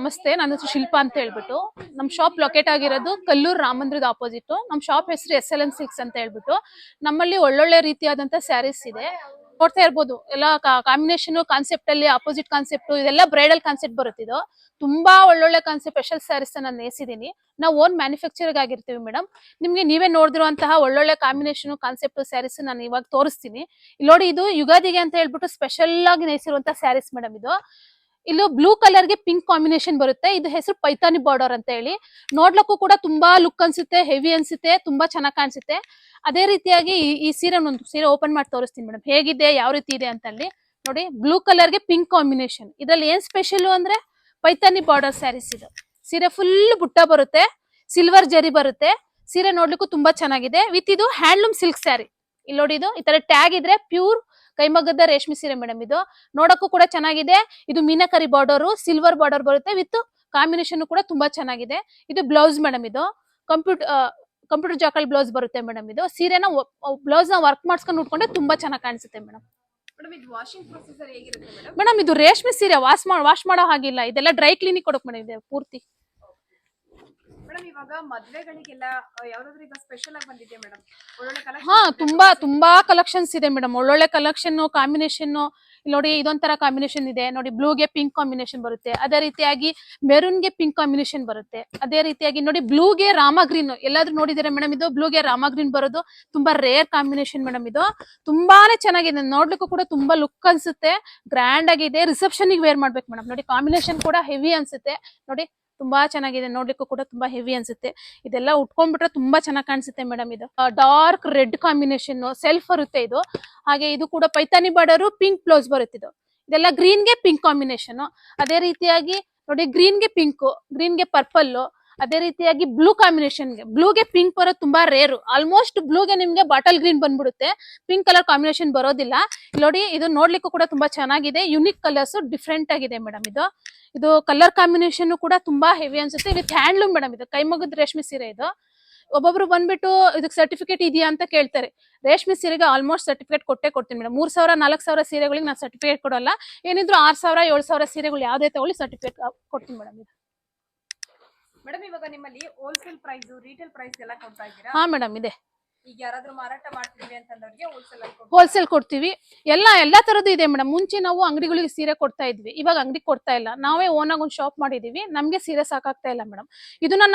ನಮಸ್ತೆ, ನನ್ನ ಹೆಸರು ಶಿಲ್ಪಾ ಅಂತ ಹೇಳ್ಬಿಟ್ಟು. ನಮ್ಮ ಶಾಪ್ ಲೊಕೇಟ್ ಆಗಿರೋದು ಕಲ್ಲೂರು ರಾಮ ಮಂದಿರದ ಆಪೋಸಿಟ್. ನಮ್ಮ ಶಾಪ್ ಹೆಸರು SLN ಸಿಲ್ಕ್ಸ್ ಅಂತ ಹೇಳ್ಬಿಟ್ಟು. ನಮ್ಮಲ್ಲಿ ಒಳ್ಳೊಳ್ಳೆ ರೀತಿಯಾದಂತ ಸ್ಯಾರೀಸ್ ಇದೆ, ನೋಡ್ತಾ ಇರ್ಬೋದು. ಎಲ್ಲ ಕಾಂಬಿನೇಷನ್ ಕಾನ್ಸೆಪ್ಟ್ ಅಲ್ಲಿ ಆಪೋಸಿಟ್ ಕಾನ್ಸೆಪ್ಟ್ ಇದೆಲ್ಲ ಬ್ರೈಡಲ್ ಕಾನ್ಸೆಪ್ಟ್ ಬರುತ್ತಿದ್ದು. ತುಂಬಾ ಒಳ್ಳೊಳ್ಳೆ ಕಾನ್ಸೆಪ್ಟ್ ಸ್ಪೆಷಲ್ ಸ್ಯಾರೀಸ್ ನಾನು ನೇಸಿದೀನಿ. ನಾವು ಓನ್ ಮ್ಯಾನುಫ್ಯಾಕ್ಚರ್ ಆಗಿರ್ತೀವಿ ಮೇಡಮ್. ನಿಮ್ಗೆ ನೀವೇ ನೋಡಿರುವಂತಹ ಒಳ್ಳೊಳ್ಳೆ ಕಾಂಬಿನೇಷನ್ ಕಾನ್ಸೆಪ್ಟ್ ಸ್ಯಾರೀಸ್ ನಾನು ಇವಾಗ ತೋರಿಸ್ತೀನಿ. ಇಲ್ಲಿ ನೋಡಿ, ಇದು ಯುಗಾದಿಗೆ ಅಂತ ಹೇಳ್ಬಿಟ್ಟು ಸ್ಪೆಷಲ್ ಆಗಿ ನೇಸಿರುವಂತಹ ಸ್ಯಾರೀಸ್ ಮೇಡಮ್. ಇದು ಇಲ್ಲೂ ಬ್ಲೂ ಕಲರ್ ಗೆ ಪಿಂಕ್ ಕಾಂಬಿನೇಷನ್ ಬರುತ್ತೆ. ಇದು ಹೆಸರು ಪೈತಾನಿ ಬಾರ್ಡರ್ ಅಂತ ಹೇಳಿ. ನೋಡ್ಲಕ್ಕೂ ಕೂಡ ತುಂಬಾ ಲುಕ್ ಅನ್ಸುತ್ತೆ, ಹೆವಿ ಅನ್ಸುತ್ತೆ, ತುಂಬಾ ಚೆನ್ನಾಗಿ ಕಾಣಿಸುತ್ತೆ. ಅದೇ ರೀತಿಯಾಗಿ ಈ ಸೀರೆ ಒಂದು ಸೀರೆ ಓಪನ್ ಮಾಡಿ ತೋರಿಸ್ತೀನಿ ಮೇಡಮ್, ಹೇಗಿದೆ ಯಾವ ರೀತಿ ಇದೆ ಅಂತ. ಅಲ್ಲಿ ನೋಡಿ, ಬ್ಲೂ ಕಲರ್ ಗೆ ಪಿಂಕ್ ಕಾಂಬಿನೇಷನ್. ಇದ್ರಲ್ಲಿ ಏನ್ ಸ್ಪೆಷಲ್ ಅಂದ್ರೆ ಪೈತಾನಿ ಬಾರ್ಡರ್ ಸ್ಯಾರೀಸ್. ಇದು ಸೀರೆ ಫುಲ್ ಬುಟ್ಟ ಬರುತ್ತೆ, ಸಿಲ್ವರ್ ಜರಿ ಬರುತ್ತೆ. ಸೀರೆ ನೋಡ್ಲಿಕ್ಕೂ ತುಂಬಾ ಚೆನ್ನಾಗಿದೆ. ವಿತ್ ಇದು ಹ್ಯಾಂಡ್ಲೂಮ್ ಸಿಲ್ಕ್ ಸ್ಯಾರಿ. ಇಲ್ಲಿ ನೋಡಿ, ಇದು ಈ ತರ ಟ್ಯಾಗ್ ಇದ್ರೆ ಪ್ಯೂರ್ ಕೈಮಗ್ಗದ ರೇಷ್ಮೆ ಸೀರೆ ಮೇಡಮ್. ಇದು ನೋಡಕ್ಕೂ ಕೂಡ ಚೆನ್ನಾಗಿದೆ. ಇದು ಮೀನಾಕರಿ ಬಾರ್ಡರ್, ಸಿಲ್ವರ್ ಬಾರ್ಡರ್ ಬರುತ್ತೆ. ವಿತ್ ಕಾಂಬಿನೇಷನ್ ಕೂಡ ತುಂಬಾ ಚೆನ್ನಾಗಿದೆ. ಇದು ಬ್ಲೌಸ್ ಮೇಡಮ್. ಇದು ಕಂಪ್ಯೂಟರ್ ಜಾಕಲ್ ಬ್ಲೌಸ್ ಬರುತ್ತೆ ಮೇಡಮ್. ಇದು ಸೀರೆನ ಬ್ಲೌಸ್ ನ ವರ್ಕ್ ಮಾಡ್ಸ್ಕೊಂಡು ಉಟ್ಕೊಂಡ್ರೆ ತುಂಬಾ ಚೆನ್ನಾಗಿ ಕಾಣಿಸುತ್ತೆ ಮೇಡಮ್. ಮೇಡಮ್, ಇದು ರೇಷ್ಮೆ ಸೀರೆ ವಾಶ್ ಮಾಡೋ ಹಾಗಿಲ್ಲ. ಇದೆಲ್ಲ ಡ್ರೈ ಕ್ಲೀನಿಂಗ್ ಕೊಡಕ್ ಮೇಡಮ್ ಇದೆ ಪೂರ್ತಿ. ಇವಾಗ ಮದ್ವೆಗಳಿಗೆಲ್ಲ ಯಾವ್ದಾದ್ರು ಈಗ ಸ್ಪೆಷಲ್ ಆಗಿ ಬಂದಿದೆ ಮೇಡಮ್, ಒಳ್ಳೊಳ್ಳೆ ಕಲೆಕ್ಷನ್. ಹಾ, ತುಂಬಾ ಕಲೆಕ್ಷನ್ಸ್ ಇದೆ ಮೇಡಮ್. ಒಳ್ಳೊಳ್ಳೆ ಕಲೆಕ್ಷನ್ ಕಾಂಬಿನೇಷನ್. ಇಲ್ಲಿ ನೋಡಿ, ಇದೊಂಥರ ಕಾಂಬಿನೇಷನ್ ಇದೆ ನೋಡಿ. ಬ್ಲೂಗೆ ಪಿಂಕ್ ಕಾಂಬಿನೇಷನ್ ಬರುತ್ತೆ. ಅದೇ ರೀತಿಯಾಗಿ ಮೆರೂನ್ ಗೆ ಪಿಂಕ್ ಕಾಂಬಿನೇಷನ್ ಬರುತ್ತೆ. ಅದೇ ರೀತಿಯಾಗಿ ನೋಡಿ, ಬ್ಲೂಗೆ ರಾಮ ಗ್ರೀನ್ ಎಲ್ಲಾದ್ರೂ ನೋಡಿದಿರಾ ಮೇಡಮ್? ಇದು ಬ್ಲೂಗೆ ರಾಮ ಗ್ರೀನ್ ಬರೋದು ತುಂಬಾ ರೇರ್ ಕಾಂಬಿನೇಷನ್ ಮೇಡಮ್. ಇದು ತುಂಬಾನೇ ಚೆನ್ನಾಗಿದೆ, ನೋಡ್ಲಿಕ್ಕೂ ಕೂಡ ತುಂಬಾ ಲುಕ್ ಅನ್ಸುತ್ತೆ, ಗ್ರ್ಯಾಂಡ್ ಆಗಿದೆ. ರಿಸೆಪ್ಷನ್ ಗೆ ವೇರ್ ಮಾಡ್ಬೇಕು ಮೇಡಮ್. ನೋಡಿ, ಕಾಂಬಿನೇಷನ್ ಕೂಡ ಹೆವಿ ಅನ್ಸುತ್ತೆ. ನೋಡಿ, ತುಂಬಾ ಚೆನ್ನಾಗಿದೆ, ನೋಡ್ಲಿಕ್ಕೂ ಕೂಡ ತುಂಬಾ ಹೆವಿ ಅನ್ಸುತ್ತೆ. ಇದೆಲ್ಲ ಉಟ್ಕೊಂಡ್ಬಿಟ್ರೆ ತುಂಬಾ ಚೆನ್ನಾಗಿ ಕಾಣಿಸುತ್ತೆ ಮೇಡಮ್. ಇದು ಡಾರ್ಕ್ ರೆಡ್ ಕಾಂಬಿನೇಷನ್ ಸೆಲ್ಫ್ ಬರುತ್ತೆ ಇದು. ಹಾಗೆ ಇದು ಕೂಡ ಪೈತಾನಿ ಬಾರ್ಡರ್, ಪಿಂಕ್ ಬ್ಲೌಸ್ ಬರುತ್ತೆ. ಇದೆಲ್ಲ ಗ್ರೀನ್ ಗೆ ಪಿಂಕ್ ಕಾಂಬಿನೇಷನ್. ಅದೇ ರೀತಿಯಾಗಿ ನೋಡಿ, ಗ್ರೀನ್ ಗೆ ಪಿಂಕ್, ಗ್ರೀನ್ ಗೆ ಪರ್ಪಲ್. ಅದೇ ರೀತಿಯಾಗಿ ಬ್ಲೂ ಕಾಂಬಿನೇಷನ್ ಗೆ ಬ್ಲೂಗೆ ಪಿಂಕ್ ಬರೋದು ತುಂಬಾ ರೇರು. ಆಲ್ಮೋಸ್ಟ್ ಬ್ಲೂಗೆ ನಿಮ್ಗೆ ಬಾಟಲ್ ಗ್ರೀನ್ ಬಂದ್ಬಿಡುತ್ತೆ, ಪಿಂಕ್ ಕಲರ್ ಕಾಂಬಿನೇಷನ್ ಬರೋದಿಲ್ಲ. ನೋಡಿ, ಇದು ನೋಡ್ಲಿಕ್ಕೂ ಕೂಡ ತುಂಬಾ ಚೆನ್ನಾಗಿದೆ. ಯುನಿಕ್ ಕಲರ್ಸ್ ಡಿಫ್ರೆಂಟ್ ಆಗಿದೆ ಮೇಡಮ್. ಇದು ಕಲರ್ ಕಾಂಬಿನೇಷನ್ ಕೂಡ ತುಂಬಾ ಹೆವಿ ಅನ್ಸುತ್ತೆ. With handloom madam. ಇದು ಕೈಮಗ್ಗದ ರೇಷ್ಮೆ ಸೀರೆ. ಇದು ಒಬ್ಬೊಬ್ರು ಬಂದ್ಬಿಟ್ಟು ಇದಕ್ಕೆ ಸರ್ಟಿಫಿಕೇಟ್ ಇದೆಯಾ ಅಂತ ಕೇಳ್ತಾರೆ. ರೇಷ್ಮೆ ಸೀರೆಗೆ ಆಲ್ಮೋಸ್ಟ್ ಸರ್ಟಿಫಿಕೇಟ್ ಕೊಟ್ಟೆ ಕೊಡ್ತೀನಿ ಮೇಡಮ್. 3000 4000 ಸೀರೆಗಳಿಗೆ ನಾನು ಸರ್ಟಿಫಿಕೇಟ್ ಕೊಡಲ್ಲ. ಏನಿದ್ರು 6000 7000 ಸೀರೆಗಳು ಯಾವ್ದೇ ತಗೊಳ್ಳಿ ಸರ್ಟಿಫಿಕೇಟ್ ಕೊಡ್ತೀನಿ ಮೇಡಮ್. ಮೇಡಮ್, ಇವಾಗ ನಿಮ್ಮಲ್ಲಿ ಹೋಲ್ಸೇಲ್ ಪ್ರೈಸ್, ರೀಟೇಲ್ ಪ್ರೈಸ್ ಎಲ್ಲ ಕೊಡ್ತಾ ಇದ್ದೀರಾ? ಹಾ ಮೇಡಮ್, ಇದೆ. ಈಗ ಯಾರಾದ್ರೂ ಮಾರಾಟ ಮಾಡ್ತೀವಿ ಅಂತಂದವ್ರಿಗೆ ಹೋಲ್ಸೇಲ್ ಕೊಡ್ತೀವಿ. ಎಲ್ಲಾ ತರದ್ದು ಇದೆ ಮೇಡಮ್. ಮುಂಚೆ ನಾವು ಅಂಗಡಿಗಳಿಗೆ ಸೀರೆ ಕೊಡ್ತಾ ಇದ್ವಿ, ಇವಾಗ ಅಂಗಡಿ ಕೊಡ್ತಾ ಇಲ್ಲ. ನಾವೇ ಓನ್ ಆಗಿ ಒಂದು ಶಾಪ್ ಮಾಡಿದೀವಿ. ನಮ್ಗೆ ಸೀರೆ ಸಾಕಾಗ್ತಾ ಇಲ್ಲ ಮೇಡಮ್.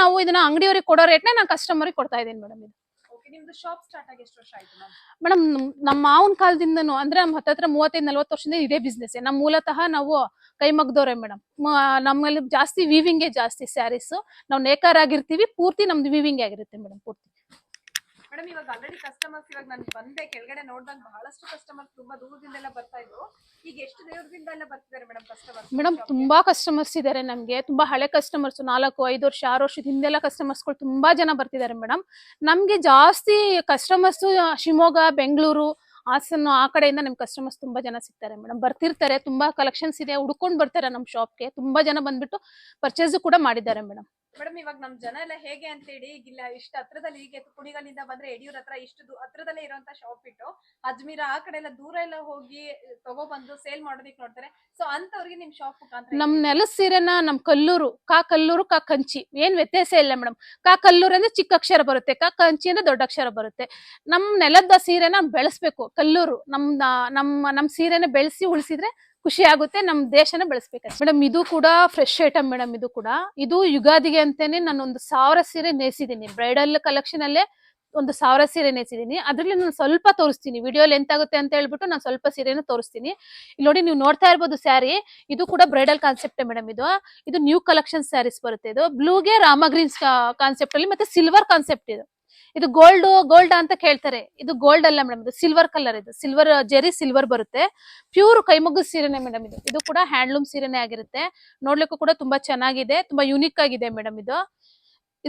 ನಾವು ಇದನ್ನ ಅಂಗಡಿಯವರಿಗೆ ಕೊಡೋ ರೇಟ್ನೇ ನಾನು ಕಸ್ಟಮರ್ಗೆ ಕೊಡ್ತಾ ಇದ್ದೀನಿ ಮೇಡಮ್. ಇದು ನಿಮ್ದು ಶಾಪ್ ಸ್ಟಾರ್ಟ್ ಆಗಿ ಎಷ್ಟು ವರ್ಷ ಆಯ್ತು ಮೇಡಮ್? ನಮ್ಮ ಮಾವನ ಕಾಲದಿಂದನೂ ಅಂದ್ರೆ ನಮ್ಮ ಹತ್ರ 35-40 ವರ್ಷದಿಂದ ಇದೇ ಬಿಸ್ನೆಸ್. ನಮ್ಮ ಮೂಲತಃ ನಾವು ಕೈಮಗ್ದವ್ರೆ ಮೇಡಮ್. ನಮ್ಮಲ್ಲಿ ಜಾಸ್ತಿ ವೀವಿಂಗ್ ಜಾಸ್ತಿ ಸ್ಯಾರೀಸ್. ನಾವು ನೇಕಾರ ಆಗಿರ್ತೀವಿ, ಪೂರ್ತಿ ನಮ್ದು ವೀವಿಂಗ್ ಆಗಿರುತ್ತೆ ಮೇಡಮ್ ಪೂರ್ತಿ. ಮೇಡಮ್, ಇವಾಗ ಆಲ್ರೆಡಿ ಕಸ್ಟಮರ್ಸ್, ಇವಾಗ ನಾನು ಬಂದೆ ಕೆಳಗಡೆ ನೋಡಿದಾಗ ಬಹಳಷ್ಟು ಕಸ್ಟಮರ್ಸ್ ತುಂಬಾ ದೂರದಿಂದೆಲ್ಲ ಬರ್ತಾ ಇದ್ರು. ಈಗ ಎಷ್ಟು ದೂರದಿಂದ ಎಲ್ಲ ಬರ್ತಿದ್ದಾರೆ ಮೇಡಮ್ ಕಸ್ಟಮರ್ಸ್? ಮೇಡಮ್, ತುಂಬಾ ಕಸ್ಟಮರ್ಸ್ ಇದಾರೆ ನಮ್ಗೆ. ತುಂಬಾ ಹಳೆ ಕಸ್ಟಮರ್ಸ್, 4-5 ವರ್ಷ 6 ವರ್ಷದ ಹಿಂದೆಲ್ಲ ಕಸ್ಟಮರ್ಸ್ಗಳು ತುಂಬಾ ಜನ ಬರ್ತಿದ್ದಾರೆ ಮೇಡಮ್. ನಮ್ಗೆ ಜಾಸ್ತಿ ಕಸ್ಟಮರ್ಸ್ ಶಿವಮೊಗ್ಗ, ಬೆಂಗಳೂರು, ಹಾಸನ ಆ ಕಡೆಯಿಂದ ನಮ್ ಕಸ್ಟಮರ್ಸ್ ತುಂಬಾ ಜನ ಸಿಗ್ತಾರೆ ಮೇಡಮ್. ಬರ್ತಿರ್ತಾರೆ, ತುಂಬಾ ಕಲೆಕ್ಷನ್ಸ್ ಇದೆ, ಹುಡ್ಕೊಂಡ್ ಬರ್ತಾರೆ ನಮ್ ಶಾಪ್ಗೆ. ತುಂಬಾ ಜನ ಬಂದ್ಬಿಟ್ಟು ಪರ್ಚೇಸ್ ಕೂಡ ಮಾಡಿದ್ದಾರೆ ಮೇಡಮ್. ಮೇಡಮ್, ಇವಾಗ ನಮ್ ಜನ ಎಲ್ಲ ಹೇಗೆ ಅಂತ ಹೇಳಿ, ಇಲ್ಲ ಇಷ್ಟು ಹತ್ರದಲ್ಲಿ, ಹೀಗೆ ಕುಣಿಗಲ್ಲಿಂದ ಬಂದ್ರೆ ಯಡಿಯೂರ್ ಹತ್ರ ಇಷ್ಟು ಹತ್ರದಲ್ಲೇ ಇರುವಂತ ಶಾಪ್ ಇಟ್ಟು ಅಜ್ಮೀರ ಆ ಕಡೆ ಎಲ್ಲ ದೂರ ಎಲ್ಲ ಹೋಗಿ ತಗೊಬಂದು ಸೇಲ್ ಮಾಡೋದಿಕ್ ನೋಡ್ತಾರೆ. ಸೊ ಅಂತವ್ರಿಗೆ ನಿಮ್ ಶಾಪ್ ಮುಖಾಂತರ ನಮ್ ನೆಲದ ಸೀರೆನ ನಮ್ ಕಲ್ಲೂರು ಕಾ ಕಂಚಿ ಏನ್ ವ್ಯತ್ಯಾಸ ಇಲ್ಲ ಮೇಡಮ್. ಕಲ್ಲೂರು ಅಂದ್ರೆ ಚಿಕ್ಕ ಅಕ್ಷರ ಬರುತ್ತೆ, ಕಂಚಿ ಅಂದ್ರೆ ದೊಡ್ಡ ಅಕ್ಷರ ಬರುತ್ತೆ. ನಮ್ ನೆಲದ ಸೀರೆನ ಬೆಳೆಸ್ಬೇಕು. ಕಲ್ಲೂರು ನಮ್ ಸೀರೆನ ಬೆಳೆಸಿ ಉಳಿಸಿದ್ರೆ ಖುಷಿ ಆಗುತ್ತೆ. ನಮ್ ದೇಶನ ಬೆಳೆಸ್ಬೇಕು ಮೇಡಮ್. ಇದು ಕೂಡ ಫ್ರೆಶ್ ಐಟಮ್ ಮೇಡಮ್. ಇದು ಯುಗಾದಿಗೆ ಅಂತಾನೆ ನಾನು 1000 ಸೀರೆ ನೇಸಿದೀನಿ. ಬ್ರೈಡಲ್ ಕಲೆಕ್ಷನ್ ಅಲ್ಲೇ 1000 ಸೀರೆ ನೇಸಿದೀನಿ. ಅದ್ರಲ್ಲಿ ನಾನು ಸ್ವಲ್ಪ ತೋರಿಸ್ತೀನಿ, ವಿಡಿಯೋ ಲೆಂತ್ ಆಗುತ್ತೆ ಅಂತ ಹೇಳ್ಬಿಟ್ಟು ನಾನು ಸ್ವಲ್ಪ ಸೀರೆನ ತೋರಿಸ್ತೀನಿ. ಇಲ್ಲಿ ನೋಡಿ, ನೀವು ನೋಡ್ತಾ ಇರ್ಬೋದು ಸ್ಯಾರಿ. ಇದು ಕೂಡ ಬ್ರೈಡಲ್ ಕಾನ್ಸೆಪ್ಟ್ ಮೇಡಮ್. ಇದು ನ್ಯೂ ಕಲೆಕ್ಷನ್ ಸ್ಯಾರೀಸ್ ಬರುತ್ತೆ. ಇದು ಬ್ಲೂಗೆ ರಾಮ ಗ್ರೀನ್ಸ್ ಕಾನ್ಸೆಪ್ಟ್ ಅಲ್ಲಿ ಮತ್ತೆ ಸಿಲ್ವರ್ ಕಾನ್ಸೆಪ್ಟ್. ಇದು ಗೋಲ್ಡ್ ಅಂತ ಕೇಳ್ತಾರೆ. ಇದು ಗೋಲ್ಡ್ ಅಲ್ಲ ಮೇಡಮ್, ಇದು ಸಿಲ್ವರ್ ಕಲರ್. ಇದು ಸಿಲ್ವರ್ ಜರಿ ಸಿಲ್ವರ್ ಬರುತ್ತೆ. ಪ್ಯೂರ್ ಕೈಮಗ್ಗದ ಸೀರೆನೆ ಮೇಡಮ್. ಇದು ಕೂಡ ಹ್ಯಾಂಡ್ಲೂಮ್ ಸೀರೆನೆ ಆಗಿರುತ್ತೆ. ನೋಡ್ಲಿಕ್ಕೂ ಕೂಡ ತುಂಬಾ ಚೆನ್ನಾಗಿದೆ, ತುಂಬಾ ಯುನಿಕ್ ಆಗಿದೆ ಮೇಡಮ್.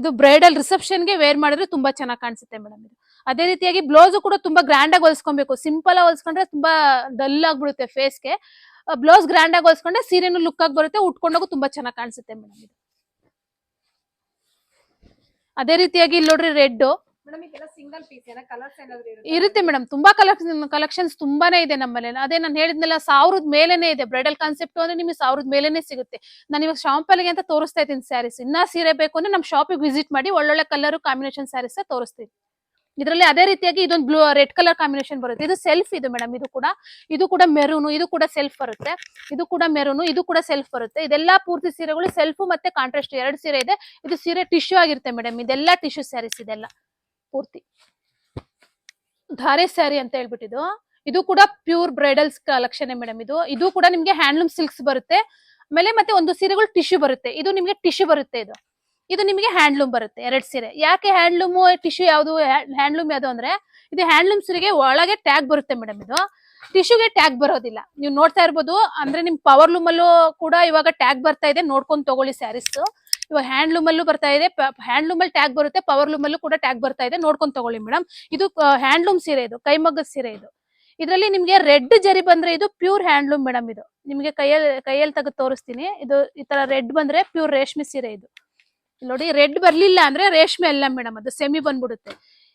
ಇದು ಬ್ರೈಡಲ್ ರಿಸೆಪ್ಷನ್ ಗೆ ವೇರ್ ಮಾಡಿದ್ರೆ ತುಂಬಾ ಚೆನ್ನಾಗಿ ಕಾಣಿಸುತ್ತೆ ಮೇಡಮ್. ಅದೇ ರೀತಿಯಾಗಿ ಬ್ಲೌಸ್ ಕೂಡ ತುಂಬಾ ಗ್ರ್ಯಾಂಡ್ ಆಗಿ ಹೊಲ್ಸ್ಕೊಬೇಕು. ಸಿಂಪಲ್ ಆಗಿ ಹೊಲ್ಸ್ಕೊಂಡ್ರೆ ತುಂಬಾ ಡಲ್ ಆಗ್ಬಿಡುತ್ತೆ ಫೇಸ್ಗೆ. ಬ್ಲೌಸ್ ಗ್ರ್ಯಾಂಡ್ ಆಗಿ ಹೊಲ್ಸ್ಕೊಂಡ್ರೆ ಸೀರೆನು ಲುಕ್ ಆಗಿ ಬರುತ್ತೆ, ಉಟ್ಕೊಂಡೋಗು ತುಂಬಾ ಚೆನ್ನಾಗಿ ಕಾಣಿಸುತ್ತೆ ಮೇಡಮ್. ಅದೇ ರೀತಿಯಾಗಿ ಇಲ್ಲಿ ನೋಡ್ರಿ, ರೆಡ್ ಮೇಡಮ್ ಈಗೆಲ್ಲ ಸಿಂಗಲ್ ಪೀಸ್ ಏನ ಕಲರ್ಸ್ ಏನಾದ್ರು ಇರುತ್ತೆ ಮೇಡಮ್, ತುಂಬಾ ಕಲೆಕ್ಷನ್ಸ್ ತುಂಬಾನೇ ಇದೆ ನಮ್ಮಲ್ಲಿ. ಅದೇ ನಾನು ಹೇಳಿದ್ನಲ್ಲ, 1000 ಮೇಲೆನೆ ಇದೆ. ಬ್ರೈಡಲ್ ಕಾನ್ಸೆಪ್ಟ್ ಅಂದ್ರೆ ನಿಮಗೆ 1000 ಮೇಲೆನೆ ಸಿಗುತ್ತೆ. ನಾನು ಇವಾಗ ಶಾಂಪಲ್ಗೆ ಅಂತ ತೋರಿಸ್ತಾ ಇದ್ದೀನಿ ಸ್ಯಾರೀಸ್. ಇನ್ನ ಸೀರೆ ಬೇಕು ಅಂದ್ರೆ ನಮ್ಮ ಶಾಪಿಗೆ ವಿಸಿಟ್ ಮಾಡಿ, ಒಳ್ಳೊಳ್ಳೆ ಕಲರ್ ಕಾಂಬಿನೇಷನ್ ಸ್ಯಾರೀಸ್ ತೋರಿಸ್ತೀನಿ. ಇದರಲ್ಲಿ ಅದೇ ರೀತಿಯಾಗಿ ಇದೊಂದು ಬ್ಲೂ ರೆಡ್ ಕಲರ್ ಕಾಂಬಿನೇಷನ್ ಬರುತ್ತೆ. ಇದು ಸೆಲ್ಫ್ ಇದು ಮೇಡಮ್. ಇದು ಕೂಡ ಮೆರೂನು, ಇದು ಕೂಡ ಸೆಲ್ಫ್ ಬರುತ್ತೆ. ಇದು ಕೂಡ ಮೆರೂನು, ಇದು ಕೂಡ ಸೆಲ್ಫ್ ಬರುತ್ತೆ. ಇದೆಲ್ಲ ಪೂರ್ತಿ ಸೀರೆಗಳು ಸೆಲ್ಫ್ ಮತ್ತೆ ಕಾಂಟ್ರಾಸ್ಟ್ 2 ಸೀರೆ ಇದೆ. ಇದು ಸೀರೆ ಟಿಶ್ಯೂ ಆಗಿರುತ್ತೆ ಮೇಡಮ್. ಇದೆಲ್ಲ ಟಿಶ್ಯೂ ಸ್ಯಾರೀಸ್ ಇದೆಲ್ಲ ಪೂರ್ತಿ ಧಾರೆ ಸ್ಯಾರಿ ಅಂತ ಹೇಳ್ಬಿಟ್ಟಿದ್ದು. ಇದು ಕೂಡ ಪ್ಯೂರ್ ಬ್ರೈಡಲ್ಸ್ ಕಲೆಕ್ಷನ್ ಮೇಡಮ್. ಇದು ಕೂಡ ನಿಮ್ಗೆ ಹ್ಯಾಂಡ್ಲೂಮ್ ಸಿಲ್ಕ್ಸ್ ಬರುತ್ತೆ. ಆಮೇಲೆ ಮತ್ತೆ ಒಂದು ಸೀರೆಗಳು ಟಿಶ್ಯೂ ಬರುತ್ತೆ. ಇದು ನಿಮ್ಗೆ ಟಿಶ್ಯೂ ಬರುತ್ತೆ. ಇದು ನಿಮಗೆ ಹ್ಯಾಂಡ್ಲೂಮ್ ಬರುತ್ತೆ 2 ಸೀರೆ. ಯಾಕೆ ಹ್ಯಾಂಡ್ಲೂಮ್ ಟಿಶ್ಯೂ ಯಾವ್ದು, ಹ್ಯಾಂಡ್ಲೂಮ್ ಯಾವ್ದು ಅಂದ್ರೆ ಇದು ಹ್ಯಾಂಡ್ಲೂಮ್ ಸೀರೆಗೆ ಒಳಗೆ ಟ್ಯಾಗ್ ಬರುತ್ತೆ ಮೇಡಮ್. ಇದು ಟಿಶ್ಯೂಗೆ ಟ್ಯಾಗ್ ಬರೋದಿಲ್ಲ. ನೀವು ನೋಡ್ತಾ ಇರ್ಬೋದು. ಅಂದ್ರೆ ನಿಮ್ ಪವರ್ ಲೂಮ್ ಅಲ್ಲೂ ಕೂಡ ಇವಾಗ ಟ್ಯಾಗ್ ಬರ್ತಾ ಇದೆ, ನೋಡ್ಕೊಂಡು ತಗೊಳ್ಳಿ ಸ್ಯಾರೀಸ್. ಇವಾಗ ಹ್ಯಾಂಡ್ಲೂಮ್ ಅಲ್ಲೂ ಬರ್ತಾ ಇದೆ, ಹ್ಯಾಂಡ್ಲೂಮ್ ಅಲ್ಲಿ ಟ್ಯಾಗ್ ಬರುತ್ತೆ, ಪವರ್ ಲೂಮ್ ಅಲ್ಲೂ ಕೂಡ ಟ್ಯಾಗ್ ಬರ್ತಾ ಇದೆ, ನೋಡ್ಕೊಂಡು ತಗೊಳ್ಳಿ ಮೇಡಮ್. ಇದು ಹ್ಯಾಂಡ್ಲೂಮ್ ಸೀರೆ, ಇದು ಕೈಮಗ್ಗದ ಸೀರೆ. ಇದರಲ್ಲಿ ನಿಮ್ಗೆ ರೆಡ್ ಜರಿ ಬಂದ್ರೆ ಇದು ಪ್ಯೂರ್ ಹ್ಯಾಂಡ್ಲೂಮ್ ಮೇಡಮ್. ಇದು ನಿಮ್ಗೆ ಕೈಯಲ್ಲಿ ತೆಗೆದು ತೋರಿಸ್ತೀನಿ. ಇದು ಈ ತರ ರೆಡ್ ಬಂದ್ರೆ ಪ್ಯೂರ್ ರೇಷ್ಮೆ ಸೀರೆ. ಇದು ನೋಡಿ, ರೆಡ್ ಬರ್ಲಿಲ್ಲ ಅಂದ್ರೆ ರೇಷ್ಮೆ ಅಲ್ಲ ಮೇಡಮ್, ಅದು ಸೆಮಿ ಬಂದ್ಬಿಡುತ್ತೆ.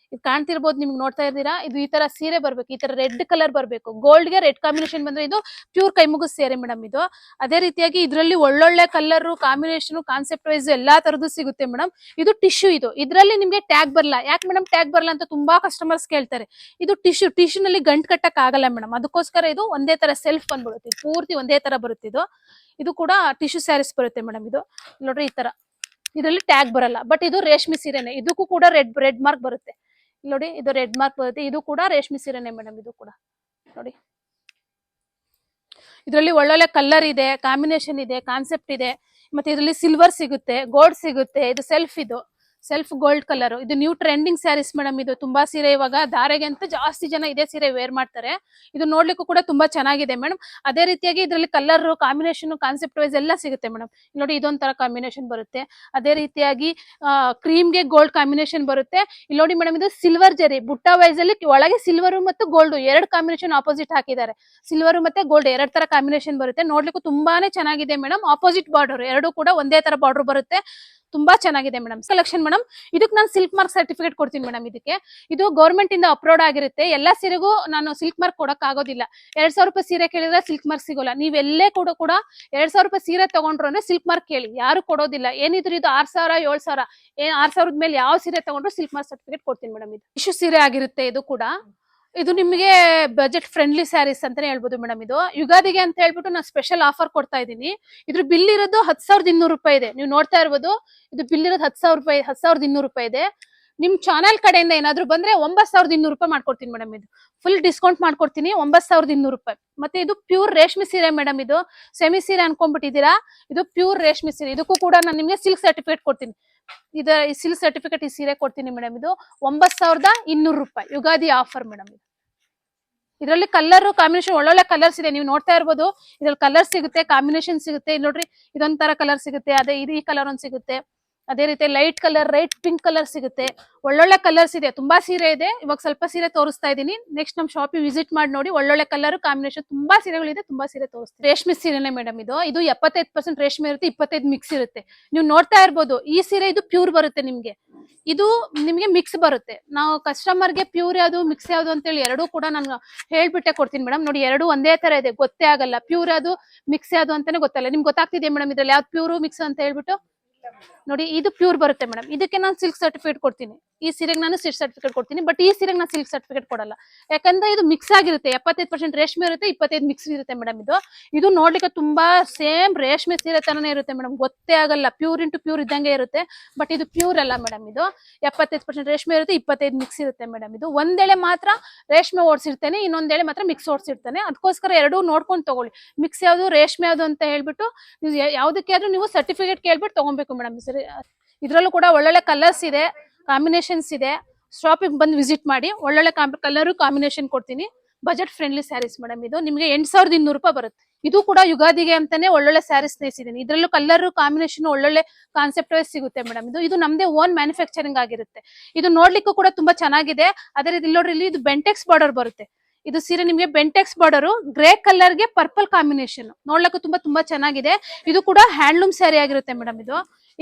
ಇದು ಕಾಣ್ತಿರ್ಬೋದು, ನಿಮ್ಗೆ ನೋಡ್ತಾ ಇದ್ದೀರಾ. ಇದು ಈ ತರ ಸೀರೆ ಬರ್ಬೇಕು, ಈ ತರ ರೆಡ್ ಕಲರ್ ಬರ್ಬೇಕು. ಗೋಲ್ಡ್ಗೆ ರೆಡ್ ಕಾಂಬಿನೇಷನ್ ಬಂದ್ರೆ ಇದು ಪ್ಯೂರ್ ಕೈಮುಗ ಸೀರೆ ಮೇಡಮ್. ಇದು ಅದೇ ರೀತಿಯಾಗಿ ಇದರಲ್ಲಿ ಒಳ್ಳೊಳ್ಳೆ ಕಲರ್ ಕಾಂಬಿನೇಷನ್ ಕಾನ್ಸೆಪ್ಟ್ ವೈಸ್ ಎಲ್ಲಾ ತರದ್ದು ಸಿಗುತ್ತೆ ಮೇಡಮ್. ಇದು ಟಿಶ್ಯೂ. ಇದರಲ್ಲಿ ನಿಮ್ಗೆ ಟ್ಯಾಗ್ ಬರಲ್ಲ. ಯಾಕೆ ಮೇಡಮ್ ಟ್ಯಾಗ್ ಬರಲ್ಲ ಅಂತ ತುಂಬಾ ಕಸ್ಟಮರ್ಸ್ ಕೇಳ್ತಾರೆ. ಇದು ಟಿಶ್ಯೂ ನಲ್ಲಿ ಗಂಟ್ ಕಟ್ಟಕ್ ಆಗಲ್ಲ ಮೇಡಮ್. ಅದಕ್ಕೋಸ್ಕರ ಇದು ಒಂದೇ ತರ ಸೆಲ್ಫ್ ಬಂದ್ಬಿಡುತ್ತೆ, ಪೂರ್ತಿ ಒಂದೇ ತರ ಬರುತ್ತೆ. ಇದು ಕೂಡ ಟಿಶ್ಯೂ ಸ್ಯಾರೀಸ್ ಬರುತ್ತೆ ಮೇಡಮ್. ಇದು ನೋಡ್ರಿ, ಈ ತರ ಇದರಲ್ಲಿ ಟ್ಯಾಗ್ ಬರಲ್ಲ. ಬಟ್ ಇದು ರೇಷ್ಮೆ ಸೀರೆನೆ. ಇದಕ್ಕೂ ಕೂಡ ರೆಡ್ ಮಾರ್ಕ್ ಬರುತ್ತೆ ನೋಡಿ. ಇದು ರೆಡ್ ಮಾರ್ಕ್ ಬರುತ್ತೆ. ಇದು ಕೂಡ ರೇಷ್ಮೆ ಸೀರೆನೆ ಮೇಡಮ್. ಇದು ಕೂಡ ನೋಡಿ, ಇದರಲ್ಲಿ ಒಳ್ಳೊಳ್ಳೆ ಕಲರ್ ಇದೆ, ಕಾಂಬಿನೇಷನ್ ಇದೆ, ಕಾನ್ಸೆಪ್ಟ್ ಇದೆ. ಮತ್ತೆ ಇದರಲ್ಲಿ ಸಿಲ್ವರ್ ಸಿಗುತ್ತೆ, ಗೋಲ್ಡ್ ಸಿಗುತ್ತೆ. ಇದು ಸೆಲ್ಫ್ ಗೋಲ್ಡ್ ಕಲರ್. ಇದು ನ್ಯೂ ಟ್ರೆಂಡಿಂಗ್ ಸ್ಯಾರೀಸ್ ಮೇಡಮ್. ಇದು ತುಂಬಾ ಸೀರೆ ಇವಾಗ ಧಾರೆಗೆ ಅಂತ ಜಾಸ್ತಿ ಜನ ಇದೇ ಸೀರೆ ವೇರ್ ಮಾಡ್ತಾರೆ. ಇದು ನೋಡ್ಲಿಕ್ಕೂ ಕೂಡ ತುಂಬಾ ಚೆನ್ನಾಗಿದೆ ಮೇಡಮ್. ಅದೇ ರೀತಿಯಾಗಿ ಇದರಲ್ಲಿ ಕಲರ್ ಕಾಂಬಿನೇಷನ್ ಕಾನ್ಸೆಪ್ಟ್ ವೈಸ್ ಎಲ್ಲ ಸಿಗುತ್ತೆ ಮೇಡಮ್. ನೋಡಿ, ಇದೊಂಥರ ಕಾಂಬಿನೇಷನ್ ಬರುತ್ತೆ. ಅದೇ ರೀತಿಯಾಗಿ ಕ್ರೀಮ್ಗೆ ಗೋಲ್ಡ್ ಕಾಂಬಿನೇಷನ್ ಬರುತ್ತೆ. ಇಲ್ಲಿ ನೋಡಿ ಮೇಡಮ್, ಇದು ಸಿಲ್ವರ್ ಜರಿ ಬುಟ್ಟ ವೈಸ್ ಅಲ್ಲಿ ಒಳಗೆ ಸಿಲ್ವರ್ ಮತ್ತು ಗೋಲ್ಡ್ 2 ಕಾಂಬಿನೇಷನ್ ಆಪೋಸಿಟ್ ಹಾಕಿದ್ದಾರೆ. ಸಿಲ್ವರ್ ಮತ್ತೆ ಗೋಲ್ಡ್ 2 ತರ ಕಾಂಬಿನೇಷನ್ ಬರುತ್ತೆ. ನೋಡ್ಲಿಕ್ಕೂ ತುಂಬಾನೇ ಚೆನ್ನಾಗಿದೆ ಮೇಡಮ್. ಆಪೋಸಿಟ್ ಬಾರ್ಡರ್ 2 ಕೂಡ ಒಂದೇ ತರ ಬಾರ್ಡರ್ ಬರುತ್ತೆ. ತುಂಬಾ ಚೆನ್ನಾಗಿದೆ ಮೇಡಮ್ ಕಲೆಕ್ಷನ್ ಮೇಡಮ್. ಇದಕ್ಕೆ ನಾನು ಸಿಲ್ಕ್ ಮಾರ್ಕ್ ಸರ್ಟಿಫಿಕೇಟ್ ಕೊಡ್ತೀನಿ ಮೇಡಮ್. ಇದು ಗೌರ್ಮೆಂಟ್ ಇಂದ ಅಪ್ರೂವ್ಡ್ ಆಗಿರುತ್ತೆ. ಎಲ್ಲಾ ಸೀರೆಗೂ ನಾನು ಸಿಲ್ಕ್ ಮಾರ್ಕ್ ಕೊಡಕ್ ಆಗೋದಿಲ್ಲ. 2000 ರೂಪಾಯಿ ಸೀರೆ ಕೇಳಿದ್ರೆ ಸಿಲ್ಕ್ ಮಾರ್ಕ್ ಸಿಗೋಲ್ಲ. ನೀವೆಲ್ಲೇ ಕೂಡ 2000 ರೂಪಾಯಿ ಸೀರೆ ತಗೊಂಡ್ರು ಅಂದ್ರೆ ಸಿಲ್ಕ್ ಮಾರ್ಕ್ ಕೇಳಿ, ಯಾರು ಕೊಡೋದಿಲ್ಲ. ಏನಿದ್ರು ಇದು 6000 7000 6000 ಮೇಲೆ ಯಾವ ಸೀರೆ ತಗೊಂಡ್ರು ಸಿಲ್ಕ್ ಮಾರ್ಕ್ ಸರ್ಟಿಫಿಕೇಟ್ ಕೊಡ್ತೀನಿ ಮೇಡಮ್. ಇದು ಟಿಶ್ಯೂ ಸೀರೆ ಆಗಿರುತ್ತೆ. ಇದು ನಿಮಗೆ ಬಜೆಟ್ ಫ್ರೆಂಡ್ಲಿ ಸ್ಯಾರೀಸ್ ಅಂತಾನೆ ಹೇಳ್ಬೋದು ಮೇಡಮ್. ಇದು ಯುಗಾದಿಗೆ ಅಂತ ಹೇಳ್ಬಿಟ್ಟು ನಾನು ಸ್ಪೆಷಲ್ ಆಫರ್ ಕೊಡ್ತಾ ಇದ್ದೀನಿ. ಇದ್ರ ಬಿಲ್ ಇರೋದು 10,200 ರೂಪಾಯಿ ಇದೆ. ನೀವು ನೋಡ್ತಾ ಇರ್ಬೋದು, ಇದು ಬಿಲ್ ಇರೋದು 10,200 ರೂಪಾಯಿ ಇದೆ. ನಿಮ್ ಚಾನೆಲ್ ಕಡೆಯಿಂದ ಏನಾದ್ರು ಬಂದ್ರೆ 9,200 ರೂಪಾಯಿ ಮಾಡ್ಕೊಡ್ತೀನಿ ಮೇಡಮ್. ಇದು ಫುಲ್ ಡಿಸ್ಕೌಂಟ್ ಮಾಡ್ಕೊಡ್ತೀನಿ, 9,200 ರೂಪಾಯಿ. ಮತ್ತೆ ಇದು ಪ್ಯೂರ್ ರೇಷ್ಮೆ ಸೀರೆ ಮೇಡಮ್. ಇದು ಸೆಮಿ ಸೀರೆ ಅನ್ಕೊಂಡ್ಬಿಟ್ಟಿದ್ದೀರಾ, ಇದು ಪ್ಯೂರ್ ರೇಷ್ಮೆ ಸೀರೆ. ಇದಕ್ಕೂ ಕೂಡ ನಾನು ನಿಮ್ಗೆ ಸಿಲ್ಕ್ ಸರ್ಟಿಫಿಕೇಟ್ ಕೊಡ್ತೀನಿ. ಈ ಸಿಲ್ಕ್ ಸರ್ಟಿಫಿಕೇಟ್ ಈ ಸೀರೆ ಕೊಡ್ತೀನಿ ಮೇಡಮ್. ಇದು 9,200 ರೂಪಾಯಿ ಯುಗಾದಿ ಆಫರ್ ಮೇಡಮ್. ಇದರಲ್ಲಿ ಕಲರ್ ಕಾಂಬಿನೇಷನ್ ಒಳ್ಳೊಳ್ಳೆ ಕಲರ್ಸ್ ಇದೆ. ನೀವು ನೋಡ್ತಾ ಇರ್ಬೋದು, ಇದ್ರಲ್ಲಿ ಕಲರ್ ಸಿಗುತ್ತೆ, ಕಾಂಬಿನೇಷನ್ ಸಿಗುತ್ತೆ. ಇಲ್ಲಿ ನೋಡ್ರಿ, ಇದೊಂಥರ ಕಲರ್ ಸಿಗುತ್ತೆ, ಅದೇ ಈ ಕಲರ್ ಒಂದ್ ಸಿಗುತ್ತೆ. ಅದೇ ರೀತಿ light colour, light pink colour ಸಿಗುತ್ತೆ. ಒಳ್ಳೊಳ್ಳೆ ಕಲರ್ಸ್ ಇದೆ, ತುಂಬಾ ಸೀರೆ ಇದೆ. ಇವಾಗ ಸ್ವಲ್ಪ ಸೀರೆ ತೋರಿಸ್ತಾ ಇದ್ದೀನಿ. ನೆಕ್ಸ್ಟ್ ನಮ್ ಶಾಪಿಗೆ ವಿಸಿಟ್ ಮಾಡಿ ನೋಡಿ. ಒಳ್ಳೊಳ್ಳೆ ಕಲರ್ ಕಾಂಬಿನೇಷನ್ ತುಂಬಾ ಸೀರೆಗಳಿದೆ, ತುಂಬಾ ಸೀರೆ ತೋರಿಸ್ತೀನಿ. ರೇಷ್ಮೆ ಸೀರೆನೆ ಮೇಡಮ್. ಇದು 75% ರೇಷ್ಮೆ ಇರುತ್ತೆ, 25 ಮಿಕ್ಸ್ ಇರುತ್ತೆ. ನೀವು ನೋಡ್ತಾ ಇರ್ಬೋದು, ಈ ಸೀರೆ ಇದು ಪ್ಯೂರ್ ಬರುತ್ತೆ ನಿಮ್ಗೆ. ಇದು ನಿಮ್ಗೆ ಮಿಕ್ಸ್ ಬರುತ್ತೆ. ನಾವು ಕಸ್ಟಮರ್ಗೆ ಪ್ಯೂರ್ ಯಾವ್ದು ಮಿಕ್ಸ್ ಯಾವ್ದು ಅಂತೇಳಿ 2 ಕೂಡ ನಾನು ಹೇಳ್ಬಿಟ್ಟೆ ಕೊಡ್ತೀನಿ ಮೇಡಮ್. ನೋಡಿ, 2 ಒಂದೇ ತರ ಇದೆ, ಗೊತ್ತೇ ಆಗಲ್ಲ ಪ್ಯೂರ್ ಯಾವ್ದು ಮಿಕ್ಸ್ ಯಾವ್ದು ಅಂತಾನೆ ಗೊತ್ತಲ್ಲ. ನಿಮ್ಗೆ ಗೊತ್ತಾಗ್ತಿದೆ ಮೇಡಮ್ ಇದ್ರಲ್ಲಿ ಯಾವ್ದು ಪ್ಯೂರ್ ಮಿಕ್ಸ್ ಅಂತ ಹೇಳ್ಬಿಟ್ಟು. ನೋಡಿ, ಇದು ಪ್ಯೂರ್ ಬರುತ್ತೆ ಮೇಡಮ್. ಇದಕ್ಕೆ ನಾನು ಸಿಲ್ಕ್ ಸರ್ಟಿಫಿಕೇಟ್ ಕೊಡ್ತೀನಿ. ಈ ಸೀರೆಗೆ ನಾನು ಸಿಲ್ಕ್ ಸರ್ಟಿಫಿಕೇಟ್ ಕೊಡ್ತೀನಿ. ಬಟ್ ಈ ಸೀರೆಗೆ ನಾನು ಸಿಲ್ಕ್ ಸರ್ಟಿಫಿಕೇಟ್ ಕೊಡಲ್ಲ. ಯಾಕಂದ್ರೆ ಇದು ಮಿಕ್ಸ್ ಆಗಿರುತ್ತೆ. 75% ರೇಷ್ಮೆ ಇರುತ್ತೆ, 25 ಮಿಕ್ಸ್ ಇರುತ್ತೆ ಮೇಡಮ್. ಇದು ನೋಡ್ಲಿಕ್ಕೆ ತುಂಬಾ ಸೇಮ್ ರೇಷ್ಮೆ ಸೀರೆ ತರನೇ ಇರುತ್ತೆ ಮೇಡಮ್. ಗೊತ್ತೇ ಆಗಲ್ಲ, ಪ್ಯೂರ್ ಇಂಟು ಪ್ಯೂರ್ ಇದ್ದಂಗೆ ಇರುತ್ತೆ. ಬಟ್ ಇದು ಪ್ಯೂರ್ ಅಲ್ಲ ಮೇಡಮ್. ಇದು 75% ರೇಷ್ಮೆ ಇರುತ್ತೆ, 25 ಮಿಕ್ಸ್ ಇರುತ್ತೆ ಮೇಡಮ್. ಇದು ಒಂದೇಳೆ ಮಾತ್ರ ರೇಷ್ಮೆ ಓಡಿಸಿರ್ತೇನೆ, ಇನ್ನೊಂದೇಳೆ ಮಾತ್ರ ಮಿಕ್ಸ್ ಓಡಿಸಿರ್ತೇನೆ. ಅದಕ್ಕೋಸ್ಕರ 2 ನೋಡ್ಕೊಂಡು ತಗೊಳ್ಳಿ. ಮಿಕ್ಸ್ ಯಾವ್ದು ರೇಷ್ಮೆ ಯಾವ್ದು ಅಂತ ಹೇಳ್ಬಿಟ್ಟು ನೀವು ಯಾವ್ದಕ್ಕೆ ಆದ್ರೂ ನೀವು ಸರ್ಟಿಫಿಕೇಟ್ ಕೇಳ್ಬಿಟ್ಟು ತಗೊಬೇಕು ಮೇಡಮ್. ಇದ್ರಲ್ಲೂ ಕೂಡ ಒಳ್ಳೊಳ್ಳೆ ಕಲರ್ಸ್ ಇದೆ, ಕಾಂಬಿನೇಷನ್ಸ್ ಇದೆ. ಶಾಪಿಗೆ ಬಂದು ವಿಸಿಟ್ ಮಾಡಿ. ಒಳ್ಳೊಳ್ಳೆ ಕಲರ್ ಕಾಂಬಿನೇಷನ್ ಕೊಡ್ತೀನಿ. Budget friendly saris madam. ಇದು ನಿಮ್ಗೆ 8,200 ರೂಪಾಯಿ ಬರುತ್ತೆ. ಇದು ಕೂಡ ಯುಗಾದಿಗೆ ಅಂತಾನೆ ಒಳ್ಳೊಳ್ಳೆ ಸ್ಯಾರೀಸ್ ನೇಸಿದ್ದೀನಿ. ಇದ್ರಲ್ಲೂ ಕಲರ್ ಕಾಂಬಿನೇಷನ್ ಒಳ್ಳೊಳ್ಳೆ ಕಾನ್ಸೆಪ್ಟ್ ವೈಸ್ ಸಿಗುತ್ತೆ ಮೇಡಮ್. ಇದು ನಮ್ದೇ ಓನ್ ಮ್ಯಾನುಫ್ಯಾಕ್ಚರಿಂಗ್ ಆಗಿರುತ್ತೆ. ಇದು ನೋಡ್ಲಿಕ್ಕೂ ಕೂಡ ತುಂಬಾ ಚೆನ್ನಾಗಿದೆ. ಅದೇ ರೀತಿ ನೋಡ್ರಿ, ಇಲ್ಲಿ ಇದು ಬೆಂಟೆಕ್ಸ್ ಬಾರ್ಡರ್ ಬರುತ್ತೆ. ಇದು ಸೀರೆ ನಿಮ್ಗೆ ಬೆಂಟೆಕ್ಸ್ ಬಾರ್ಡರ್, ಗ್ರೇ ಕಲರ್ಗೆ ಪರ್ಪಲ್ ಕಾಂಬಿನೇಷನ್ ನೋಡ್ಲಿಕ್ಕೂ ತುಂಬಾ ಚೆನ್ನಾಗಿದೆ. ಇದು ಕೂಡ ಹ್ಯಾಂಡ್ಲೂಮ್ ಸ್ಯಾರಿ ಆಗಿರುತ್ತೆ ಮೇಡಮ್.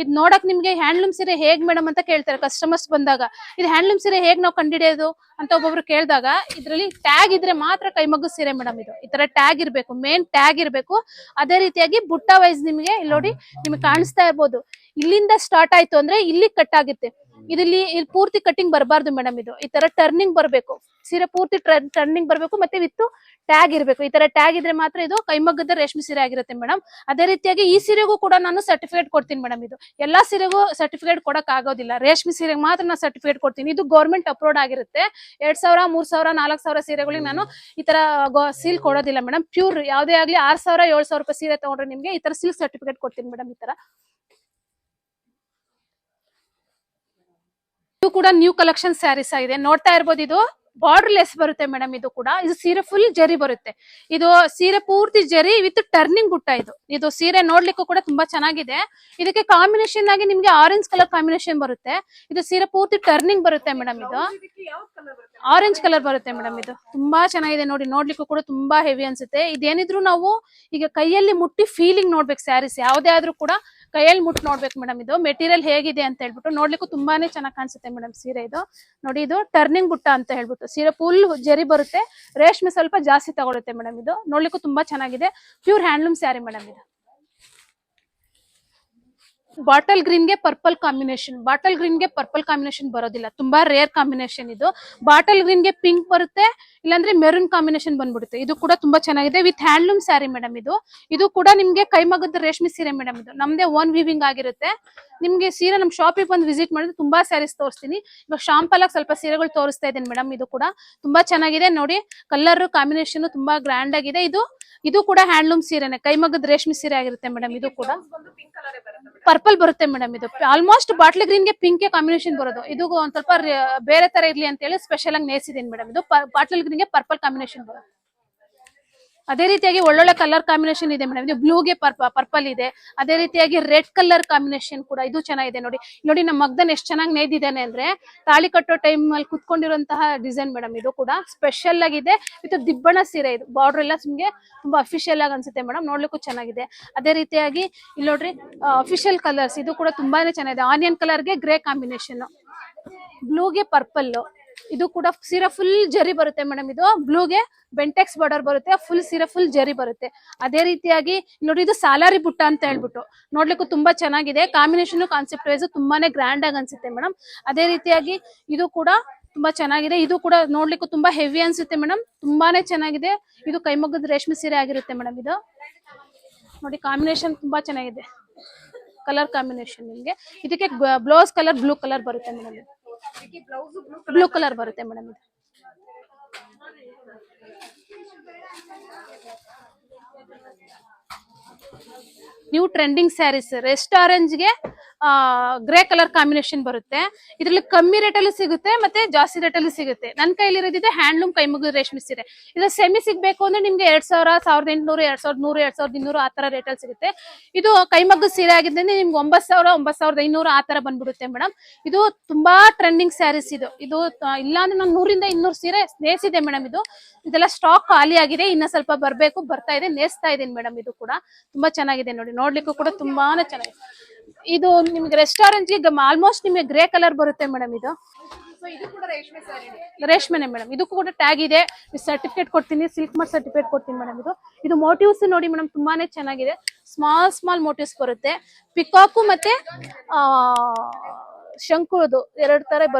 ಇದ್ ನೋಡಕ್ ನಿಮ್ಗೆ ಹ್ಯಾಂಡ್ಲೂಮ್ ಸೀರೆ ಹೇಗ್ ಮೇಡಮ್ ಅಂತ ಕೇಳ್ತಾರೆ ಕಸ್ಟಮರ್ಸ್ ಬಂದಾಗ. ಇದು ಹ್ಯಾಂಡ್ಲೂಮ್ ಸೀರೆ ಹೇಗ್ ನಾವು ಕಂಡಿಡಿಯೋದು ಅಂತ ಒಬ್ಬೊಬ್ರು ಕೇಳಿದಾಗ, ಇದ್ರಲ್ಲಿ ಟ್ಯಾಗ್ ಇದ್ರೆ ಮಾತ್ರ ಕೈಮಗ್ಗದ ಸೀರೆ ಮೇಡಮ್ ಇದು. ಈ ತರ ಟ್ಯಾಗ್ ಇರ್ಬೇಕು, ಮೇನ್ ಟ್ಯಾಗ್ ಇರ್ಬೇಕು. ಅದೇ ರೀತಿಯಾಗಿ ಬುಟ್ಟ ವೈಸ್ ನಿಮ್ಗೆ ಇಲ್ಲಿ ನೋಡಿ, ನಿಮ್ಗೆ ಕಾಣಿಸ್ತಾ ಇರ್ಬೋದು, ಇಲ್ಲಿಂದ ಸ್ಟಾರ್ಟ್ ಆಯ್ತು ಅಂದ್ರೆ ಇಲ್ಲಿ ಕಟ್ ಆಗುತ್ತೆ. ಇಲ್ಲಿ ಪೂರ್ತಿ ಕಟ್ಟಿಂಗ್ ಬರಬಾರ್ದು ಮೇಡಮ್. ಇದು ಈ ತರ ಟರ್ನಿಂಗ್ ಬರ್ಬೇಕು, ಸೀರೆ ಪೂರ್ತಿ ಟರ್ನಿಂಗ್ ಬರ್ಬೇಕು, ಮತ್ತೆ ವಿತ್ ಟ್ಯಾಗ್ ಇರ್ಬೇಕು. ಈ ತರ ಟ್ಯಾಗ್ ಇದ್ರೆ ಮಾತ್ರ ಇದು ಕೈಮಗ್ಗದ ರೇಷ್ಮೆ ಸೀರೆ ಆಗಿರುತ್ತೆ ಮೇಡಮ್. ಅದೇ ರೀತಿಯಾಗಿ ಈ ಸೀರೆಗೂ ಕೂಡ ನಾನು ಸರ್ಟಿಫಿಕೇಟ್ ಕೊಡ್ತೀನಿ ಮೇಡಮ್. ಇದು ಎಲ್ಲಾ ಸೀರೆಗೂ ಸರ್ಟಿಫಿಕೇಟ್ ಕೊಡಕ್ ಆಗೋದಿಲ್ಲ, ರೇಷ್ಮೆ ಸೀರೆಗೆ ಮಾತ್ರ ನಾನು ಸರ್ಟಿಫಿಕೇಟ್ ಕೊಡ್ತೀನಿ. ಇದು ಗೌರ್ಮೆಂಟ್ ಅಪ್ರೂವ್ಡ್ ಆಗಿರುತ್ತೆ. 2000, 3000, 4000 ಸೀರೆಗಳಿಗೆ ನಾನು ಈ ತರ ಸೀಲ್ ಕೊಡೋದಿಲ್ಲ ಮೇಡಮ್. ಪ್ಯೂರ್ ಯಾವ್ದೇ ಆಗ್ಲಿ 6000, 7000 ರೂಪಾಯಿ ಸೀರೆ ತಗೊಂಡ್ರೆ ನಿಮ್ಗೆ ಈ ತರ ಸಿಲ್ಕ್ ಸರ್ಟಿಫಿಕೇಟ್ ಕೊಡ್ತೀನಿ ಮೇಡಮ್. ಈ ತರ ಇದು ಕೂಡ ನ್ಯೂ ಕಲೆಕ್ಷನ್ ಸ್ಯಾರೀಸ್ ಆಗಿದೆ, ನೋಡ್ತಾ ಇರ್ಬೋದು. ಇದು ಬಾರ್ಡರ್ ಲೆಸ್ ಬರುತ್ತೆ ಮೇಡಮ್. ಇದು ಕೂಡ ಇದು ಸೀರೆ ಫುಲ್ ಜರಿ ಬರುತ್ತೆ. ಇದು ಸೀರೆ ಪೂರ್ತಿ ಜರಿ ವಿತ್ ಟರ್ನಿಂಗ್ ಬುಟ್ಟ. ಇದು ಸೀರೆ ನೋಡ್ಲಿಕ್ಕೂ ಕೂಡ ತುಂಬಾ ಚೆನ್ನಾಗಿದೆ. ಇದಕ್ಕೆ ಕಾಂಬಿನೇಷನ್ ಆಗಿ ನಿಮ್ಗೆ ಆರೆಂಜ್ ಕಲರ್ ಕಾಂಬಿನೇಷನ್ ಬರುತ್ತೆ. ಇದು ಸೀರೆ ಪೂರ್ತಿ ಟರ್ನಿಂಗ್ ಬರುತ್ತೆ ಮೇಡಮ್. ಇದು ಆರೆಂಜ್ ಕಲರ್ ಬರುತ್ತೆ ಮೇಡಮ್. ಇದು ತುಂಬಾ ಚೆನ್ನಾಗಿದೆ ನೋಡಿ, ನೋಡ್ಲಿಕ್ಕೂ ಕೂಡ ತುಂಬಾ ಹೆವಿ ಅನ್ಸುತ್ತೆ. ಇದೇನಿದ್ರು ನಾವು ಈಗ ಕೈಯಲ್ಲಿ ಮುಟ್ಟಿ ಫೀಲಿಂಗ್ ನೋಡ್ಬೇಕು. ಸ್ಯಾರೀಸ್ ಯಾವ್ದೇ ಆದ್ರೂ ಕೂಡ ಕೈಯಲ್ಲಿ ಮುಟ್ಟು ನೋಡ್ಬೇಕು ಮೇಡಮ್. ಇದು ಮೆಟೀರಿಯಲ್ ಹೇಗಿದೆ ಅಂತ ಹೇಳ್ಬಿಟ್ಟು ನೋಡ್ಲಿಕ್ಕೂ ತುಂಬಾನೇ ಚೆನ್ನಾಗಿ ಕಾಣಿಸುತ್ತೆ ಮೇಡಮ್ ಸೀರೆ. ಇದು ನೋಡಿ, ಇದು ಟರ್ನಿಂಗ್ ಬುಟ್ಟ ಅಂತ ಹೇಳ್ಬಿಟ್ಟು ಸೀರೆ ಫುಲ್ ಜರಿ ಬರುತ್ತೆ. ರೇಷ್ಮೆ ಸ್ವಲ್ಪ ಜಾಸ್ತಿ ತಗೊಳುತ್ತೆ ಮೇಡಮ್. ಇದು ನೋಡ್ಲಿಕ್ಕೂ ತುಂಬಾ ಚೆನ್ನಾಗಿದೆ, ಪ್ಯೂರ್ ಹ್ಯಾಂಡ್ಲೂಮ್ ಸ್ಯಾರಿ ಮೇಡಮ್. ಇದು ಬಾಟಲ್ ಗ್ರೀನ್ ಗೆ ಪರ್ಪಲ್ ಕಾಂಬಿನೇಷನ್. ಬಾಟಲ್ ಗ್ರೀನ್ ಗೆ ಪರ್ಪಲ್ ಕಾಂಬಿನೇಷನ್ ಬರೋದಿಲ್ಲ, ತುಂಬಾ ರೇರ್ ಕಾಂಬಿನೇಷನ್ ಇದು. ಬಾಟಲ್ ಗ್ರೀನ್ ಗೆ ಪಿಂಕ್ ಬರುತ್ತೆ, ಇಲ್ಲಾಂದ್ರೆ ಮೆರೂನ್ ಕಾಂಬಿನೇಷನ್ ಬಂದ್ಬಿಡುತ್ತೆ. ಇದು ಕೂಡ ತುಂಬಾ ಚೆನ್ನಾಗಿದೆ, ವಿತ್ ಹ್ಯಾಂಡ್ಲೂಮ್ ಸ್ಯಾರಿ ಮೇಡಮ್. ಇದು ಕೂಡ ನಿಮ್ಗೆ ಕೈಮಗ್ಗದ ರೇಷ್ಮೆ ಸೀರೆ ಮೇಡಮ್. ಇದು ನಮ್ದೇ ಓನ್ ವಿವಿಂಗ್ ಆಗಿರುತ್ತೆ. ನಿಮ್ಗೆ ಸೀರೆ ನಮ್ ಶಾಪಿಗೆ ಬಂದು ವಿಸಿಟ್ ಮಾಡಿದ್ರೆ ತುಂಬಾ ಸ್ಯಾರೀಸ್ ತೋರಿಸ್ತೀನಿ. ಇವಾಗ ಶಾಂಪಲ್ ಆಗಿ ಸ್ವಲ್ಪ ಸೀರೆಗಳು ತೋರಿಸ್ತಾ ಇದ್ದೀನಿ ಮೇಡಮ್. ಇದು ಕೂಡ ತುಂಬಾ ಚೆನ್ನಾಗಿದೆ ನೋಡಿ, ಕಲರ್ ಕಾಂಬಿನೇಷನ್ ತುಂಬಾ ಗ್ರ್ಯಾಂಡ್ ಆಗಿದೆ. ಇದು ಕೂಡ ಹ್ಯಾಂಡ್ಲೂಮ್ ಸೀರೆನೆ, ಕೈಮಗ್ಗದ ರೇಷ್ಮೆ ಸೀರೆ ಆಗಿರುತ್ತೆ ಮೇಡಮ್. ಇದು ಕೂಡ ಪರ್ಪಲ್ ಬರುತ್ತೆ ಮೇಡಮ್. ಇದು ಆಲ್ಮೋಸ್ಟ್ ಬಾಟ್ಲಿ ಗ್ರೀನ್ ಗೆ ಪಿಂಕ್ ಗೆ ಕಾಂಬಿನೇಷನ್ ಬರೋದು. ಇದು ಒಂದ್ ಸ್ವಲ್ಪ ಬೇರೆ ತರ ಇರ್ಲಿ ಅಂತ ಹೇಳಿ ಸ್ಪೆಷಲ್ ಆಗಿ ನೇಸಿದೀನಿ ಮೇಡಮ್. ಇದು ಬಾಟ್ಲಿ ಗ್ರೀನ್ ಗೆ ಪರ್ಪಲ್ ಕಾಂಬಿನೇಷನ್ ಬರುತ್ತೆ. ಅದೇ ರೀತಿಯಾಗಿ ಒಳ್ಳೊಳ್ಳೆ ಕಲರ್ ಕಾಂಬಿನೇಷನ್ ಇದೆ ಮೇಡಮ್. ಇದು ಬ್ಲೂಗೆ ಪರ್ಪಲ್ ಇದೆ. ಅದೇ ರೀತಿಯಾಗಿ ರೆಡ್ ಕಲರ್ ಕಾಂಬಿನೇಷನ್ ಕೂಡ ಇದು ಚೆನ್ನಾಗಿದೆ ನೋಡಿ. ನೋಡಿ ನಮ್ಮ ಮಗ್ದನ್ ಎಷ್ಟು ಚೆನ್ನಾಗಿ ನೇಯ್ದಿದ್ದಾನೆ ಅಂದ್ರೆ, ತಾಳಿ ಕಟ್ಟೋ ಟೈಮ್ ಅಲ್ಲಿ ಕುತ್ಕೊಂಡಿರುವಂತಹ ಡಿಸೈನ್ ಮೇಡಮ್. ಇದು ಕೂಡ ಸ್ಪೆಷಲ್ ಆಗಿದೆ, ವಿತ್ ದಿಬ್ಬಣ ಸೀರೆ. ಇದು ಬಾರ್ಡರ್ ಎಲ್ಲ ನಿಮ್ಗೆ ತುಂಬಾ ಅಫಿಷಿಯಲ್ ಆಗಿ ಅನ್ಸುತ್ತೆ ಮೇಡಮ್, ನೋಡ್ಲಿಕ್ಕೂ ಚೆನ್ನಾಗಿದೆ. ಅದೇ ರೀತಿಯಾಗಿ ಇಲ್ಲಿ ನೋಡ್ರಿ, ಅಫಿಷಿಯಲ್ ಕಲರ್ಸ್ ಇದು ಕೂಡ ತುಂಬಾನೇ ಚೆನ್ನಾಗಿದೆ. ಆನಿಯನ್ ಕಲರ್ಗೆ ಗ್ರೇ ಕಾಂಬಿನೇಷನ್, ಬ್ಲೂಗೆ ಪರ್ಪಲ್. ಇದು ಕೂಡ ಸೀರೆ ಫುಲ್ ಜರಿ ಬರುತ್ತೆ ಮೇಡಮ್. ಇದು ಬ್ಲೂಗೆ ಬೆಂಟೆಕ್ಸ್ ಬಾರ್ಡರ್ ಬರುತ್ತೆ, ಫುಲ್ ಸೀರೆ ಫುಲ್ ಜರಿ ಬರುತ್ತೆ. ಅದೇ ರೀತಿಯಾಗಿ ನೋಡಿ, ಇದು ಸಾಲಾರಿ ಬುಟ್ಟ ಅಂತ ಹೇಳ್ಬಿಟ್ಟು ನೋಡ್ಲಿಕ್ಕೂ ತುಂಬಾ ಚೆನ್ನಾಗಿದೆ. ಕಾಂಬಿನೇಷನ್ ಕಾನ್ಸೆಪ್ಟ್ ವೈಸ್ ತುಂಬಾನೇ ಗ್ರ್ಯಾಂಡ್ ಆಗಿ ಅನ್ಸುತ್ತೆ ಮೇಡಮ್. ಅದೇ ರೀತಿಯಾಗಿ ಇದು ಕೂಡ ತುಂಬಾ ಚೆನ್ನಾಗಿದೆ. ಇದು ಕೂಡ ನೋಡ್ಲಿಕ್ಕೂ ತುಂಬಾ ಹೆವಿ ಅನ್ಸುತ್ತೆ ಮೇಡಮ್, ತುಂಬಾನೇ ಚೆನ್ನಾಗಿದೆ. ಇದು ಕೈಮಗ್ಗದ ರೇಷ್ಮೆ ಸೀರೆ ಆಗಿರುತ್ತೆ ಮೇಡಮ್. ಇದು ನೋಡಿ, ಕಾಂಬಿನೇಷನ್ ತುಂಬಾ ಚೆನ್ನಾಗಿದೆ, ಕಲರ್ ಕಾಂಬಿನೇಷನ್. ನಿಮ್ಗೆ ಇದಕ್ಕೆ ಬ್ಲೌಸ್ ಕಲರ್ ಬ್ಲೂ ಕಲರ್ ಬರುತ್ತೆ ಮೇಡಮ್. ಬ್ಲೂ ಕಲರ್ ಬರುತ್ತೆ ಮೇಡಮ್. ಇದು new trending saris, rest orange ಗೆ ಗ್ರೇ ಕಲರ್ ಕಾಂಬಿನೇಷನ್ ಬರುತ್ತೆ. ಇದ್ರಲ್ಲಿ ಕಮ್ಮಿ ರೇಟ್ ಅಲ್ಲಿ ಸಿಗುತ್ತೆ, ಮತ್ತೆ ಜಾಸ್ತಿ ರೇಟ್ ಅಲ್ಲಿ ಸಿಗುತ್ತೆ. ನನ್ನ ಕೈಲಿ ಇರೋದಿದೆ ಹ್ಯಾಂಡ್ಲೂಮ್ ಕೈಮಗ್ಗದ ರೇಷ್ಮೆ ಸೀರೆ. ಇದು ಸೆಮಿ ಸಿಗ್ಬೇಕು ಅಂದ್ರೆ ನಿಮ್ಗೆ 2000, 1800, 2100, 2200 ಆ ತರ ರೇಟ್ ಅಲ್ಲಿ ಸಿಗುತ್ತೆ. ಇದು ಕೈಮಗ್ಗದ ಸೀರೆ ಆಗಿದ್ರೆ ನಿಮ್ಗೆ 9000, 9500 ಆ ತರ ಬಂದ್ಬಿಡುತ್ತೆ ಮೇಡಮ್. ಇದು ತುಂಬಾ ಟ್ರೆಂಡಿಂಗ್ ಸ್ಯಾರೀಸ್. ಇದು ಇಲ್ಲ ಅಂದ್ರೆ ನಾನು 100 ಇಂದ 200 ಸೀರೆ ನೇಸಿದೆ ಮೇಡಮ್. ಇದೆಲ್ಲ ಸ್ಟಾಕ್ ಖಾಲಿ ಆಗಿದೆ, ಇನ್ನ ಸ್ವಲ್ಪ ಬರ್ಬೇಕು, ಬರ್ತಾ ಇದೆ, ನೇಸ್ತಾ ಇದೀನಿ ಮೇಡಮ್. ಇದು ಕೂಡ ತುಂಬಾ ಚೆನ್ನಾಗಿದೆ ನೋಡಿ, ನೋಡ್ಲಿಕ್ಕೂ ಕೂಡ ತುಂಬಾನೇ ಚೆನ್ನಾಗಿದೆ. ಇದು ನಿಮ್ಗೆ ರೆಸ್ಟೋರೆಂಟ್ ಗೆ ಆಲ್ಮೋಸ್ಟ್ ನಿಮ್ಗೆ ಗ್ರೇ ಕಲರ್ ಬರುತ್ತೆ ಮೇಡಮ್. ಇದು ರೇಷ್ಮೆನೆ ಮೇಡಮ್. ಇದಕ್ಕೂ ಕೂಡ ಟ್ಯಾಗ್ ಇದೆ, ಸರ್ಟಿಫಿಕೇಟ್ ಕೊಡ್ತೀನಿ, ಸಿಲ್ಕ್ ಮಾರ್ಕ್ ಸರ್ಟಿಫಿಕೇಟ್ ಕೊಡ್ತೀನಿ ಮೇಡಮ್. ಇದು ಮೋಟಿವ್ಸ್ ನೋಡಿ ಮೇಡಮ್, ತುಂಬಾನೇ ಚೆನ್ನಾಗಿದೆ. ಸ್ಮಾಲ್ ಮೋಟಿವ್ಸ್ ಬರುತ್ತೆ, ಪಿಕಾಕು ಮತ್ತೆ ಶಂಕುದು 2 ತರ ಬರುತ್ತೆ.